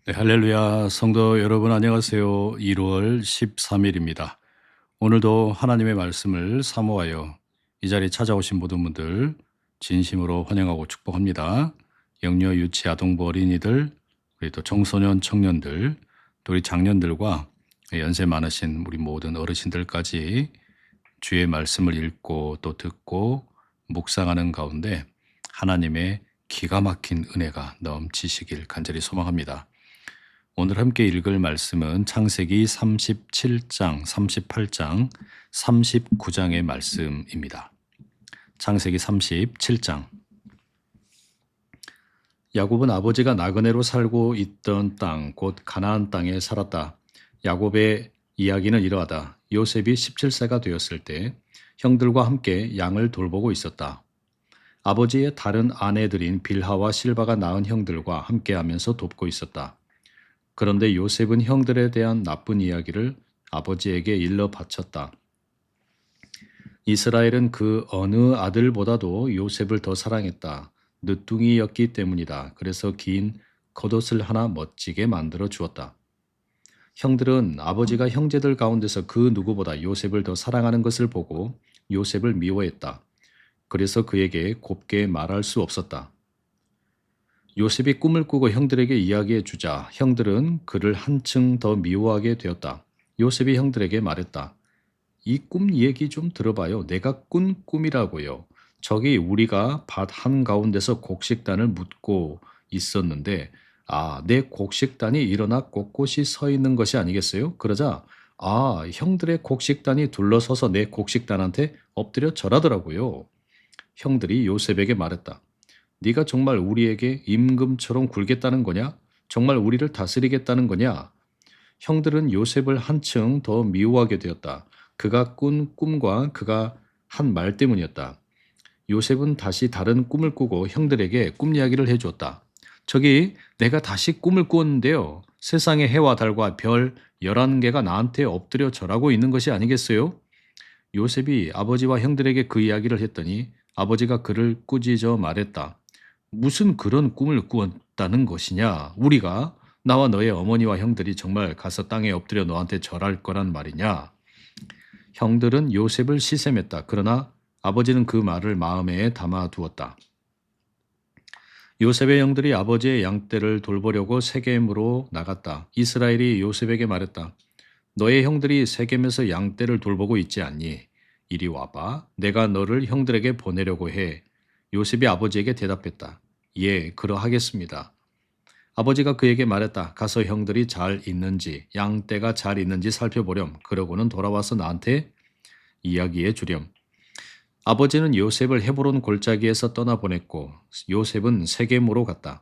네, 할렐루야. 성도 여러분 안녕하세요. 1월 13일입니다. 오늘도 하나님의 말씀을 사모하여 이 자리에 찾아오신 모든 분들 진심으로 환영하고 축복합니다. 영유, 유치, 아동부 어린이들, 우리 또 청소년, 청년들, 또 우리 장년들과 연세 많으신 우리 모든 어르신들까지 주의 말씀을 읽고 또 듣고 묵상하는 가운데 하나님의 기가 막힌 은혜가 넘치시길 간절히 소망합니다. 오늘 함께 읽을 말씀은 창세기 37장, 38장, 39장의 말씀입니다. 창세기 37장. 야곱은 아버지가 나그네로 살고 있던 땅, 곧 가나안 땅에 살았다. 야곱의 이야기는 이러하다. 요셉이 17세가 되었을 때 형들과 함께 양을 돌보고 있었다. 아버지의 다른 아내들인 빌하와 실바가 낳은 형들과 함께하면서 돕고 있었다. 그런데 요셉은 형들에 대한 나쁜 이야기를 아버지에게 일러 바쳤다. 이스라엘은 그 어느 아들보다도 요셉을 더 사랑했다. 늦둥이였기 때문이다. 그래서 긴 겉옷을 하나 멋지게 만들어 주었다. 형들은 아버지가 형제들 가운데서 그 누구보다 요셉을 더 사랑하는 것을 보고 요셉을 미워했다. 그래서 그에게 곱게 말할 수 없었다. 요셉이 꿈을 꾸고 형들에게 이야기해 주자 형들은 그를 한층 더 미워하게 되었다. 요셉이 형들에게 말했다. 이 꿈 얘기 좀 들어봐요. 내가 꾼 꿈이라고요. 저기 우리가 밭 한가운데서 곡식단을 묻고 있었는데 내 곡식단이 일어나 꼿꼿이 서 있는 것이 아니겠어요? 그러자 형들의 곡식단이 둘러서서 내 곡식단한테 엎드려 절하더라고요. 형들이 요셉에게 말했다. 네가 정말 우리에게 임금처럼 굴겠다는 거냐? 정말 우리를 다스리겠다는 거냐? 형들은 요셉을 한층 더 미워하게 되었다. 그가 꾼 꿈과 그가 한 말 때문이었다. 요셉은 다시 다른 꿈을 꾸고 형들에게 꿈 이야기를 해주었다. 저기 내가 다시 꿈을 꾸었는데요. 세상의 해와 달과 별 11개가 나한테 엎드려 절하고 있는 것이 아니겠어요? 요셉이 아버지와 형들에게 그 이야기를 했더니 아버지가 그를 꾸짖어 말했다. 무슨 그런 꿈을 꾸었다는 것이냐? 우리가 나와 너의 어머니와 형들이 정말 가서 땅에 엎드려 너한테 절할 거란 말이냐? 형들은 요셉을 시샘했다. 그러나 아버지는 그 말을 마음에 담아두었다. 요셉의 형들이 아버지의 양떼를 돌보려고 세겜으로 나갔다. 이스라엘이 요셉에게 말했다. 너의 형들이 세겜에서 양떼를 돌보고 있지 않니? 이리 와봐. 내가 너를 형들에게 보내려고 해. 요셉이 아버지에게 대답했다. 예, 그러하겠습니다. 아버지가 그에게 말했다. 가서 형들이 잘 있는지, 양떼가 잘 있는지 살펴보렴. 그러고는 돌아와서 나한테 이야기해 주렴. 아버지는 요셉을 헤브론 골짜기에서 떠나보냈고 요셉은 세겜으로 갔다.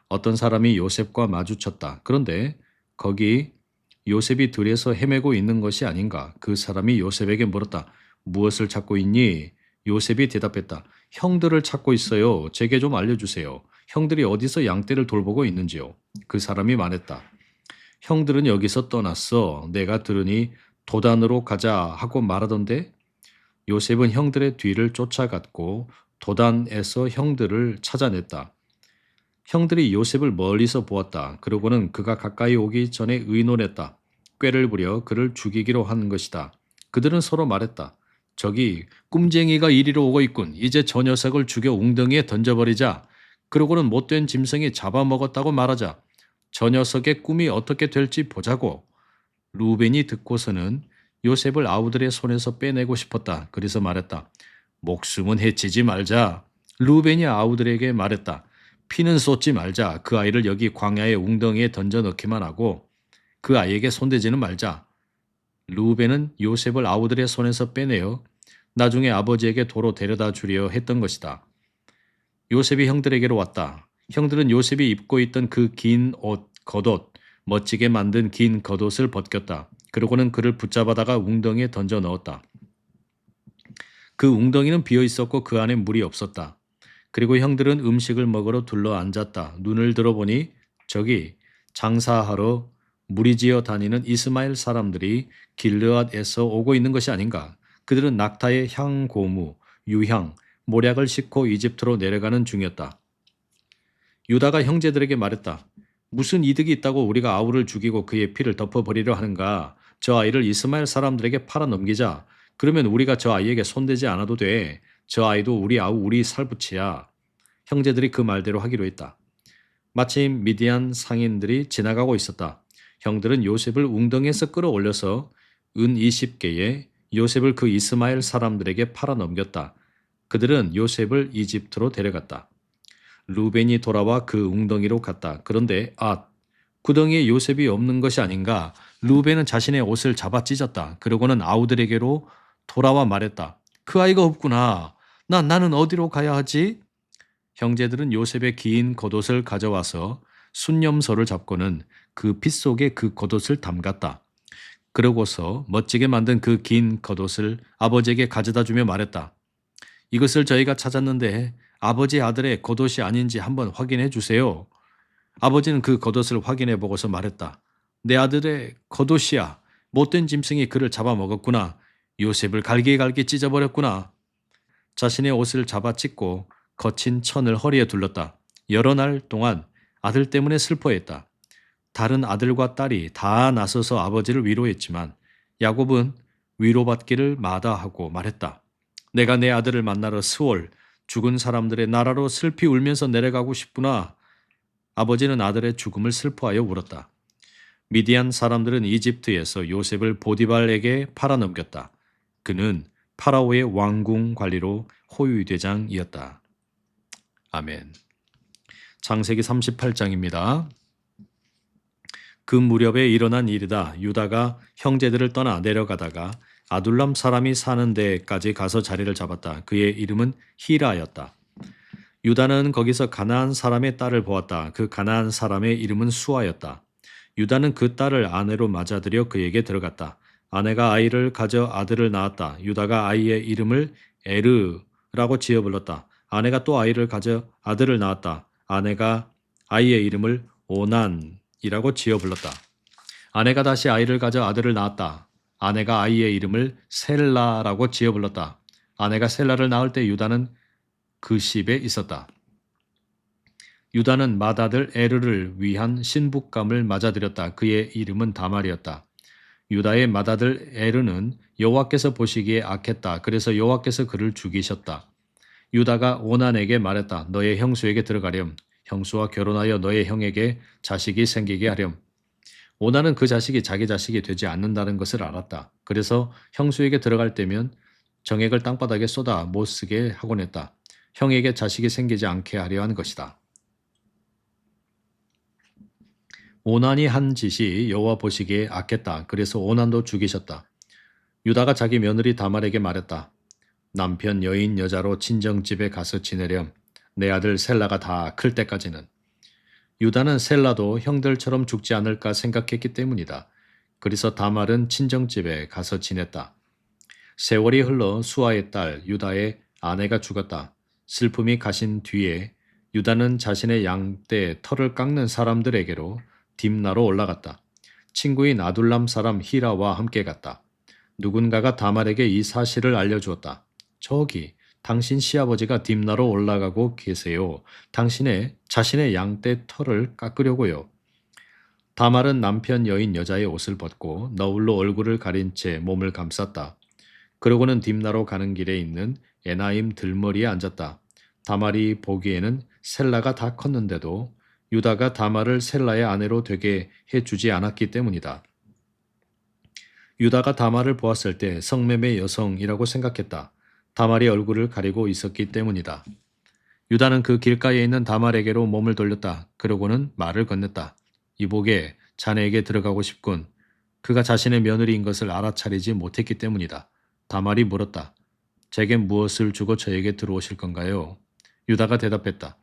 어떤 사람이 요셉과 마주쳤다. 그런데 거기 요셉이 들에서 헤매고 있는 것이 아닌가. 그 사람이 요셉에게 물었다. 무엇을 찾고 있니? 요셉이 대답했다. 형들을 찾고 있어요. 제게 좀 알려주세요. 형들이 어디서 양떼를 돌보고 있는지요. 그 사람이 말했다. 형들은 여기서 떠났어. 내가 들으니 도단으로 가자 하고 말하던데. 요셉은 형들의 뒤를 쫓아갔고 도단에서 형들을 찾아냈다. 형들이 요셉을 멀리서 보았다. 그러고는 그가 가까이 오기 전에 의논했다. 꾀를 부려 그를 죽이기로 한 것이다. 그들은 서로 말했다. 저기 꿈쟁이가 이리로 오고 있군. 이제 저 녀석을 죽여 웅덩이에 던져버리자. 그러고는 못된 짐승이 잡아먹었다고 말하자. 저 녀석의 꿈이 어떻게 될지 보자고. 루벤이 듣고서는 요셉을 아우들의 손에서 빼내고 싶었다. 그래서 말했다. 목숨은 해치지 말자. 루벤이 아우들에게 말했다. 피는 쏟지 말자. 그 아이를 여기 광야의 웅덩이에 던져 넣기만 하고 그 아이에게 손대지는 말자. 루벤은 요셉을 아우들의 손에서 빼내어 나중에 아버지에게 도로 데려다 주려 했던 것이다. 요셉이 형들에게로 왔다. 형들은 요셉이 입고 있던 그 긴 옷, 겉옷, 멋지게 만든 긴 겉옷을 벗겼다. 그러고는 그를 붙잡아다가 웅덩이에 던져 넣었다. 그 웅덩이는 비어 있었고 그 안에 물이 없었다. 그리고 형들은 음식을 먹으러 둘러 앉았다. 눈을 들어보니 저기 장사하러 무리지어 다니는 이스마엘 사람들이 길르앗에서 오고 있는 것이 아닌가. 그들은 낙타의 향고무, 유향, 모략을 싣고 이집트로 내려가는 중이었다. 유다가 형제들에게 말했다. 무슨 이득이 있다고 우리가 아우를 죽이고 그의 피를 덮어버리려 하는가? 저 아이를 이스마엘 사람들에게 팔아 넘기자. 그러면 우리가 저 아이에게 손대지 않아도 돼. 저 아이도 우리 아우 우리 살붙이야. 형제들이 그 말대로 하기로 했다. 마침 미디안 상인들이 지나가고 있었다. 형들은 요셉을 웅덩이에서 끌어올려서 은 20개에 요셉을 그 이스마엘 사람들에게 팔아 넘겼다. 그들은 요셉을 이집트로 데려갔다. 루벤이 돌아와 그 웅덩이로 갔다. 그런데 구덩이에 요셉이 없는 것이 아닌가? 루벤은 자신의 옷을 잡아 찢었다. 그러고는 아우들에게로 돌아와 말했다. 그 아이가 없구나. 나는 어디로 가야 하지? 형제들은 요셉의 긴 겉옷을 가져와서 순념소를 잡고는 그 핏 속에 그 겉옷을 담갔다. 그러고서 멋지게 만든 그 긴 겉옷을 아버지에게 가져다 주며 말했다. 이것을 저희가 찾았는데 아버지 아들의 겉옷이 아닌지 한번 확인해 주세요. 아버지는 그 겉옷을 확인해 보고서 말했다. 내 아들의 겉옷이야. 못된 짐승이 그를 잡아먹었구나. 요셉을 갈기갈기 찢어버렸구나. 자신의 옷을 잡아 찢고 거친 천을 허리에 둘렀다. 여러 날 동안 아들 때문에 슬퍼했다. 다른 아들과 딸이 다 나서서 아버지를 위로했지만 야곱은 위로받기를 마다하고 말했다. 내가 내 아들을 만나러 스월 죽은 사람들의 나라로 슬피 울면서 내려가고 싶구나. 아버지는 아들의 죽음을 슬퍼하여 울었다. 미디안 사람들은 이집트에서 요셉을 보디발에게 팔아넘겼다. 그는 파라오의 왕궁 관리로 호위대장이었다. 아멘. 창세기 38장입니다. 그 무렵에 일어난 일이다. 유다가 형제들을 떠나 내려가다가 아둘람 사람이 사는 데까지 가서 자리를 잡았다. 그의 이름은 히라였다. 유다는 거기서 가나안 사람의 딸을 보았다. 그 가나안 사람의 이름은 수아였다. 유다는 그 딸을 아내로 맞아들여 그에게 들어갔다. 아내가 아이를 가져 아들을 낳았다. 유다가 아이의 이름을 에르라고 지어 불렀다. 아내가 또 아이를 가져 아들을 낳았다. 아내가 아이의 이름을 오난이라고 지어 불렀다. 아내가 다시 아이를 가져 아들을 낳았다. 아내가 아이의 이름을 셀라라고 지어 불렀다. 아내가 셀라를 낳을 때 유다는 그 집에 있었다. 유다는 맏아들 에르를 위한 신부감을 맞아들였다. 그의 이름은 다말이었다. 유다의 맏아들 에르는 여호와께서 보시기에 악했다. 그래서 여호와께서 그를 죽이셨다. 유다가 오난에게 말했다. 너의 형수에게 들어가렴. 형수와 결혼하여 너의 형에게 자식이 생기게 하렴. 오난은 그 자식이 자기 자식이 되지 않는다는 것을 알았다. 그래서 형수에게 들어갈 때면 정액을 땅바닥에 쏟아 못 쓰게 하곤 했다. 형에게 자식이 생기지 않게 하려 한 것이다. 오난이 한 짓이 여호와 보시기에 악했다. 그래서 오난도 죽이셨다. 유다가 자기 며느리 다말에게 말했다. 남편 여인 여자로 친정집에 가서 지내렴. 내 아들 셀라가 다 클 때까지는. 유다는 셀라도 형들처럼 죽지 않을까 생각했기 때문이다. 그래서 다말은 친정집에 가서 지냈다. 세월이 흘러 수아의 딸 유다의 아내가 죽었다. 슬픔이 가신 뒤에 유다는 자신의 양떼 털을 깎는 사람들에게로 딥나로 올라갔다. 친구인 아둘람 사람 히라와 함께 갔다. 누군가가 다말에게 이 사실을 알려주었다. 저기 당신 시아버지가 딥나로 올라가고 계세요. 자신의 양떼 털을 깎으려고요. 다말은 남편 여인 여자의 옷을 벗고 너울로 얼굴을 가린 채 몸을 감쌌다. 그러고는 딥나로 가는 길에 있는 에나임 들머리에 앉았다. 다말이 보기에는 셀라가 다 컸는데도 유다가 다말을 셀라의 아내로 되게 해주지 않았기 때문이다. 유다가 다말을 보았을 때 성매매 여성이라고 생각했다. 다말이 얼굴을 가리고 있었기 때문이다. 유다는 그 길가에 있는 다말에게로 몸을 돌렸다. 그러고는 말을 건넸다. 이복에 자네에게 들어가고 싶군. 그가 자신의 며느리인 것을 알아차리지 못했기 때문이다. 다말이 물었다. 제게 무엇을 주고 저에게 들어오실 건가요? 유다가 대답했다.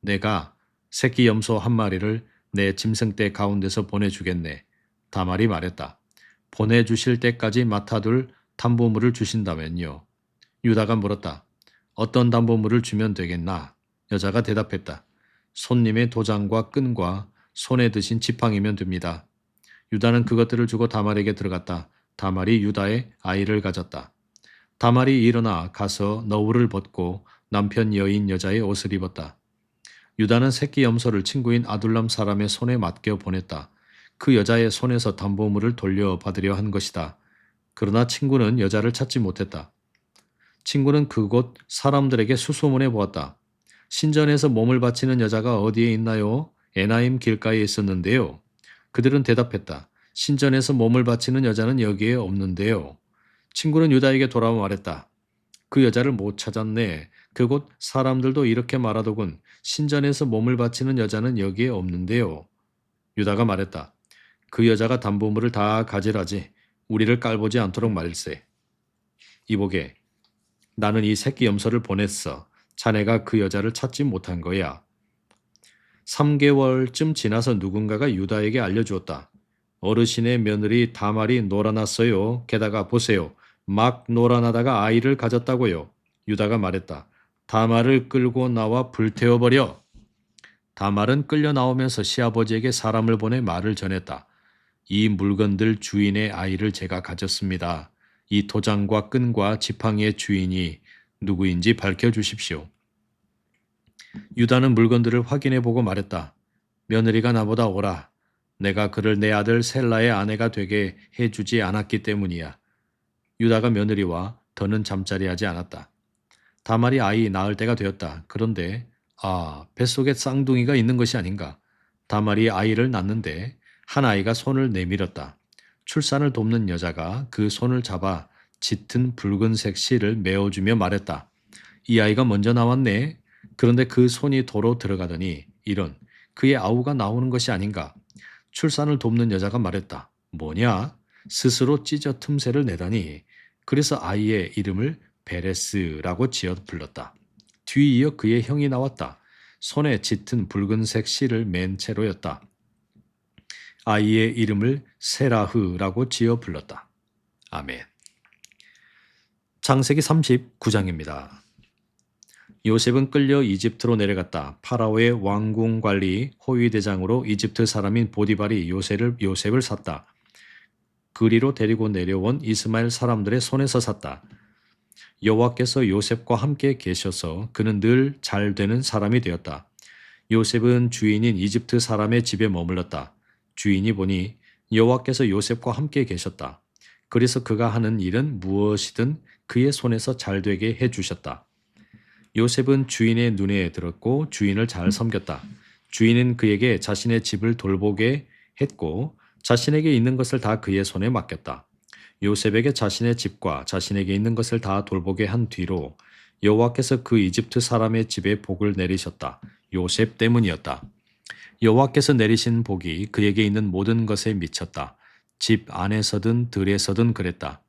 내가 새끼 염소 한 마리를 내 짐승떼 가운데서 보내주겠네. 다말이 말했다. 보내주실 때까지 맡아둘 담보물을 주신다면요. 유다가 물었다. 어떤 담보물을 주면 되겠나? 여자가 대답했다. 손님의 도장과 끈과 손에 드신 지팡이면 됩니다. 유다는 그것들을 주고 다말에게 들어갔다. 다말이 유다의 아이를 가졌다. 다말이 일어나 가서 너울을 벗고 남편 여인 여자의 옷을 입었다. 유다는 새끼 염소를 친구인 아둘람 사람의 손에 맡겨 보냈다. 그 여자의 손에서 담보물을 돌려받으려 한 것이다. 그러나 친구는 여자를 찾지 못했다. 친구는 그곳 사람들에게 수소문해 보았다. 신전에서 몸을 바치는 여자가 어디에 있나요? 에나임 길가에 있었는데요. 그들은 대답했다. 신전에서 몸을 바치는 여자는 여기에 없는데요. 친구는 유다에게 돌아와 말했다. 그 여자를 못 찾았네. 그곳 사람들도 이렇게 말하더군. 신전에서 몸을 바치는 여자는 여기에 없는데요. 유다가 말했다. 그 여자가 담보물을 다 가지라지. 우리를 깔보지 않도록 말일세. 이보게. 나는 이 새끼 염소를 보냈어. 자네가 그 여자를 찾지 못한 거야. 3개월쯤 지나서 누군가가 유다에게 알려주었다. 어르신의 며느리 다말이 놀아났어요. 게다가 보세요. 막 놀아나다가 아이를 가졌다고요. 유다가 말했다. 다말을 끌고 나와 불태워버려. 다말은 끌려 나오면서 시아버지에게 사람을 보내 말을 전했다. 이 물건들 주인의 아이를 제가 가졌습니다. 이 도장과 끈과 지팡이의 주인이 누구인지 밝혀주십시오. 유다는 물건들을 확인해보고 말했다. 며느리가 나보다 오라. 내가 그를 내 아들 셀라의 아내가 되게 해주지 않았기 때문이야. 유다가 며느리와 더는 잠자리하지 않았다. 다말이 아이 낳을 때가 되었다. 그런데 뱃속에 쌍둥이가 있는 것이 아닌가. 다말이 아이를 낳는데 한 아이가 손을 내밀었다. 출산을 돕는 여자가 그 손을 잡아 짙은 붉은색 실을 메어주며 말했다. 이 아이가 먼저 나왔네. 그런데 그 손이 도로 들어가더니 이런 그의 아우가 나오는 것이 아닌가. 출산을 돕는 여자가 말했다. 뭐냐? 스스로 찢어 틈새를 내다니. 그래서 아이의 이름을 베레스라고 지어 불렀다. 뒤이어 그의 형이 나왔다. 손에 짙은 붉은색 실을 맨 채로였다. 아이의 이름을 세라흐라고 지어 불렀다. 아멘. 창세기 39장입니다. 요셉은 끌려 이집트로 내려갔다. 파라오의 왕궁 관리 호위대장으로 이집트 사람인 보디발이 요셉을 샀다. 그리로 데리고 내려온 이스마엘 사람들의 손에서 샀다. 여호와께서 요셉과 함께 계셔서 그는 늘 잘되는 사람이 되었다. 요셉은 주인인 이집트 사람의 집에 머물렀다. 주인이 보니 여호와께서 요셉과 함께 계셨다. 그래서 그가 하는 일은 무엇이든 그의 손에서 잘되게 해주셨다. 요셉은 주인의 눈에 들었고 주인을 잘 섬겼다. 주인은 그에게 자신의 집을 돌보게 했고 자신에게 있는 것을 다 그의 손에 맡겼다. 요셉에게 자신의 집과 자신에게 있는 것을 다 돌보게 한 뒤로 여호와께서 그 이집트 사람의 집에 복을 내리셨다. 요셉 때문이었다. 여호와께서 내리신 복이 그에게 있는 모든 것에 미쳤다. 집 안에서든 들에서든 그랬다.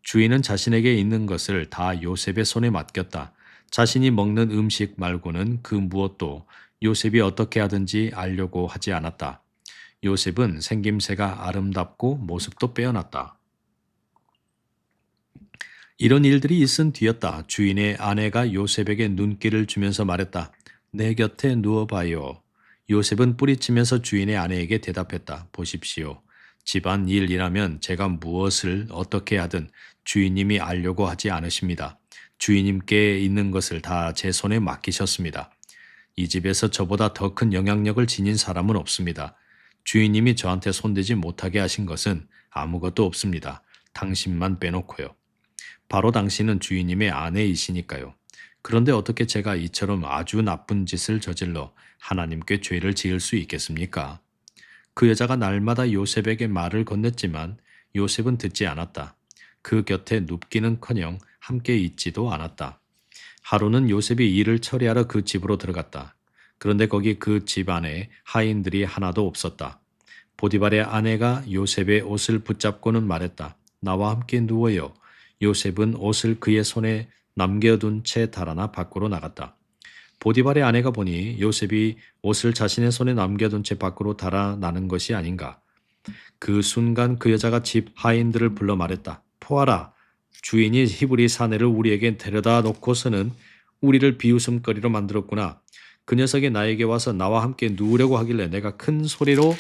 주인은 자신에게 있는 것을 다 요셉의 손에 맡겼다. 자신이 먹는 음식 말고는 그 무엇도 요셉이 어떻게 하든지 알려고 하지 않았다. 요셉은 생김새가 아름답고 모습도 빼어났다. 이런 일들이 있은 뒤였다. 주인의 아내가 요셉에게 눈길을 주면서 말했다. 내 곁에 누워봐요. 요셉은 뿌리치면서 주인의 아내에게 대답했다. 보십시오. 집안 일이라면 제가 무엇을 어떻게 하든 주인님이 알려고 하지 않으십니다. 주인님께 있는 것을 다 제 손에 맡기셨습니다. 이 집에서 저보다 더 큰 영향력을 지닌 사람은 없습니다. 주인님이 저한테 손대지 못하게 하신 것은 아무것도 없습니다. 당신만 빼놓고요. 바로 당신은 주인님의 아내이시니까요. 그런데 어떻게 제가 이처럼 아주 나쁜 짓을 저질러 하나님께 죄를 지을 수 있겠습니까? 그 여자가 날마다 요셉에게 말을 건넸지만 요셉은 듣지 않았다. 그 곁에 눕기는커녕 함께 있지도 않았다. 하루는 요셉이 일을 처리하러 그 집으로 들어갔다. 그런데 거기 그 집 안에 하인들이 하나도 없었다. 보디발의 아내가 요셉의 옷을 붙잡고는 말했다. 나와 함께 누워요. 요셉은 옷을 그의 손에 남겨둔 채 달아나 밖으로 나갔다. 보디발의 아내가 보니 요셉이 옷을 자신의 손에 남겨둔 채 밖으로 달아나는 것이 아닌가. 그 순간 그 여자가 집 하인들을 불러 말했다. 보아라. 주인이 히브리 사내를 우리에게 데려다 놓고서는 우리를 비웃음거리로 만들었구나. 그 녀석이 나에게 와서 나와 함께 누우려고 하길래 내가 큰 소리로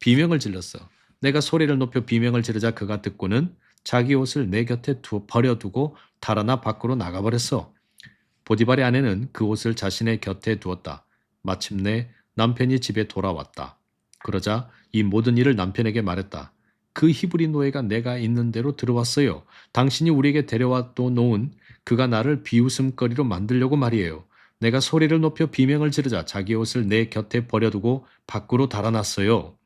비명을 질렀어. 내가 소리를 높여 비명을 지르자 그가 듣고는 자기 옷을 내 곁에 버려두고 달아나 밖으로 나가버렸어. 보디발의 아내는 그 옷을 자신의 곁에 두었다. 마침내 남편이 집에 돌아왔다. 그러자 이 모든 일을 남편에게 말했다. 그 히브리 노예가 내가 있는 대로 들어왔어요. 당신이 우리에게 데려와 또 놓은 그가 나를 비웃음거리로 만들려고 말이에요. 내가 소리를 높여 비명을 지르자 자기 옷을 내 곁에 버려두고 밖으로 달아났어요.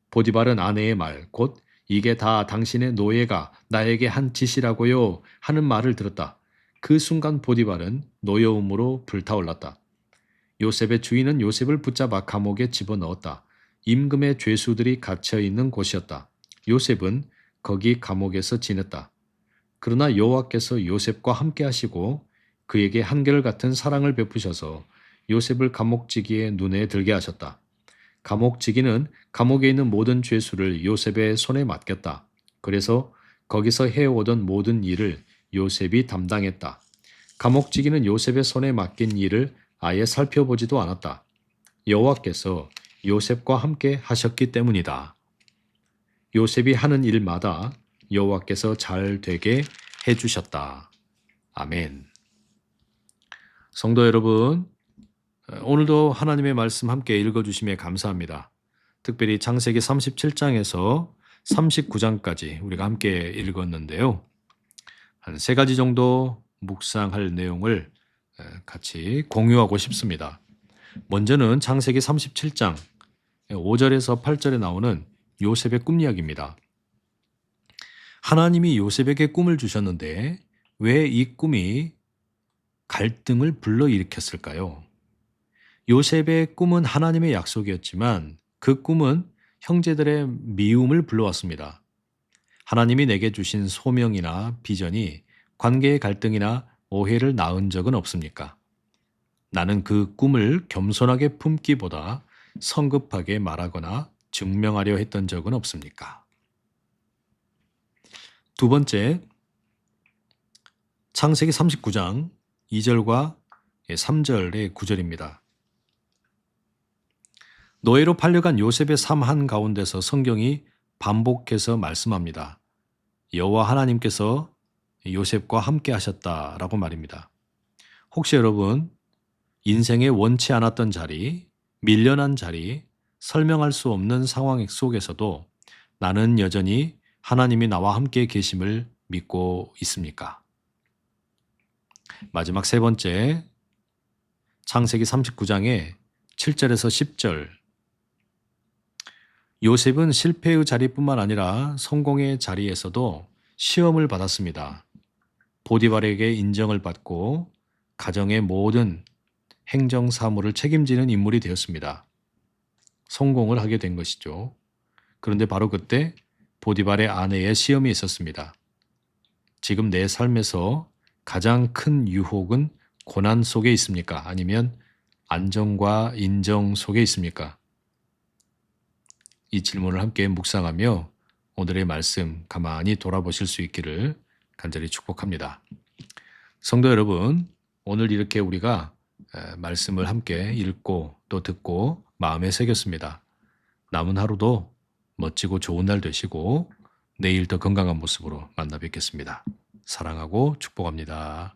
보디발은 아내의 말, 곧 이게 다 당신의 노예가 나에게 한 짓이라고요 하는 말을 들었다. 그 순간 보디발은 노여움으로 불타올랐다. 요셉의 주인은 요셉을 붙잡아 감옥에 집어넣었다. 임금의 죄수들이 갇혀 있는 곳이었다. 요셉은 거기 감옥에서 지냈다. 그러나 여호와께서 요셉과 함께 하시고 그에게 한결같은 사랑을 베푸셔서 요셉을 감옥지기의 눈에 들게 하셨다. 감옥지기는 감옥에 있는 모든 죄수를 요셉의 손에 맡겼다. 그래서 거기서 해오던 모든 일을 요셉이 담당했다. 감옥지기는 요셉의 손에 맡긴 일을 아예 살펴보지도 않았다. 여호와께서 요셉과 함께 하셨기 때문이다. 요셉이 하는 일마다 여호와께서 잘 되게 해주셨다. 아멘. 성도 여러분, 오늘도 하나님의 말씀 함께 읽어주심에 감사합니다. 특별히 창세기 37장에서 39장까지 우리가 함께 읽었는데요. 한 3가지 정도 묵상할 내용을 같이 공유하고 싶습니다. 먼저는 창세기 37장 5절에서 8절에 나오는 요셉의 꿈 이야기입니다. 하나님이 요셉에게 꿈을 주셨는데 왜 이 꿈이 갈등을 불러일으켰을까요? 요셉의 꿈은 하나님의 약속이었지만 그 꿈은 형제들의 미움을 불러왔습니다. 하나님이 내게 주신 소명이나 비전이 관계의 갈등이나 오해를 낳은 적은 없습니까? 나는 그 꿈을 겸손하게 품기보다 성급하게 말하거나 증명하려 했던 적은 없습니까? 두 번째, 창세기 39장 2절과 3절의 구절입니다. 노예로 팔려간 요셉의 삶 한가운데서 성경이 반복해서 말씀합니다. 여호와 하나님께서 요셉과 함께 하셨다라고 말입니다. 혹시 여러분 인생에 원치 않았던 자리, 밀려난 자리, 설명할 수 없는 상황 속에서도 나는 여전히 하나님이 나와 함께 계심을 믿고 있습니까? 마지막 3번째, 창세기 39장의 7절에서 10절. 요셉은 실패의 자리뿐만 아니라 성공의 자리에서도 시험을 받았습니다. 보디발에게 인정을 받고 가정의 모든 행정 사무를 책임지는 인물이 되었습니다. 성공을 하게 된 것이죠. 그런데 바로 그때 보디발의 아내의 시험이 있었습니다. 지금 내 삶에서 가장 큰 유혹은 고난 속에 있습니까? 아니면 안정과 인정 속에 있습니까? 이 질문을 함께 묵상하며 오늘의 말씀 가만히 돌아보실 수 있기를 간절히 축복합니다. 성도 여러분, 오늘 이렇게 우리가 말씀을 함께 읽고 또 듣고 마음에 새겼습니다. 남은 하루도 멋지고 좋은 날 되시고 내일 더 건강한 모습으로 만나 뵙겠습니다. 사랑하고 축복합니다.